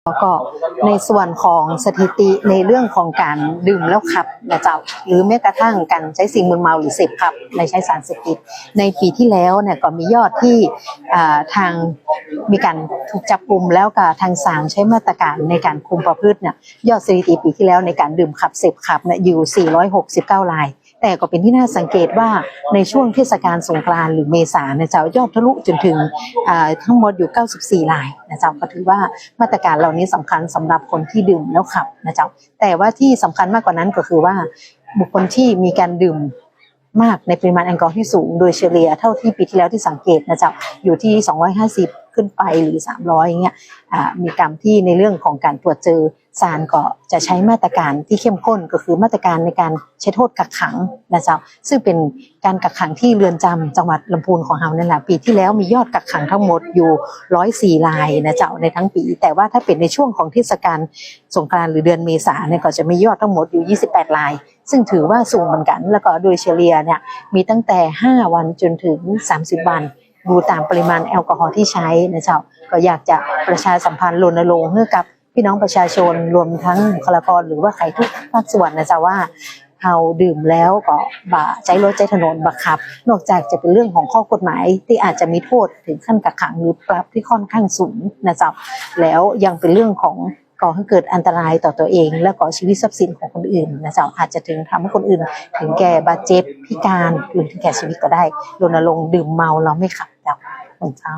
แล้วก็ในส่วนของสถิติในเรื่องของการดื่มแล้วขับนะเจ้าหรือแม้กระทั่งการใช้สิ่งมึนเมาหรือเสพขับในใช้สารเสพติดในปีที่แล้วเนี่ยก็มียอดที่ทางมีการถูกจับกุมแล้วก็ทางศาลใช้มาตรการในการคุมประพฤติเนี่ยยอดสถิติปีที่แล้วในการดื่มขับเสพขับเนี่ยอยู่469รายแต่ก็เป็นที่น่าสังเกตว่าในช่วงเทศกาลสงกรานต์หรือเมษาเนี่ยเจ้ายอดทะลุจนถึงทั้งหมดอยู่94รายนะเจ้าก็ถือว่ามาตรการเหล่านี้สำคัญสำหรับคนที่ดื่มแล้วขับนะเจ้าแต่ว่าที่สำคัญมากกว่านั้นก็คือว่าบุคคลที่มีการดื่มมากในปริมาณแอลกอฮอล์ที่สูงโดยเฉลี่ยเท่าที่ปีที่แล้วที่สังเกตนะเจ้าอยู่ที่250ขึ้นไปหรือ300อย่างเงี้ยมีกรรมที่ในเรื่องของการตรวจเจอศาลก็จะใช้มาตรการที่เข้มข้นก็คือมาตรการในการใช้โทษกักขังนะเจ้าซึ่งเป็นการกักขังที่เรือนจำจังหวัดลำพูนของเรานั่นแหละปีที่แล้วมียอดกักขังทั้งหมดอยู่104รายนะเจ้าในทั้งปีแต่ว่าถ้าเป็นในช่วงของเทศกาลสงกรานต์หรือเดือนเมษาเนี่ยก็จะมียอดทั้งหมดอยู่28รายซึ่งถือว่าสูงเหมือนกันแล้วก็โดยเฉลี่ยเนี่ยมีตั้งแต่5วันจนถึง30วันดูตามปริมาณแอลกอฮอล์ที่ใช้นะเจ้าก็อยากจะประชาสัมพันธ์รณรงค์ให้กับพี่น้องประชาชนรวมทั้งบุคลากรหรือว่าใครทุกภาคส่วนนะจ๊ะว่าเราดื่มแล้วก็บ่ใช้รถใช้ถนนบังคับนอกจากจะเป็นเรื่องของข้อกฎหมายที่อาจจะมีโทษถึงขั้นกักขังหรือปรับที่ค่อนข้างสูงนะจ๊ะแล้วยังเป็นเรื่องของก่อให้เกิดอันตรายต่อตัวเองและก่อชีวิตทรัพย์สินของคนอื่นนะจ๊ะอาจจะถึงทำให้คนอื่นถึงแก่บาดเจ็บพิการหรือถึงแก่ชีวิตก็ได้รณรงค์ดื่มเมาเราไม่ขับจ้ะคุณเจ้า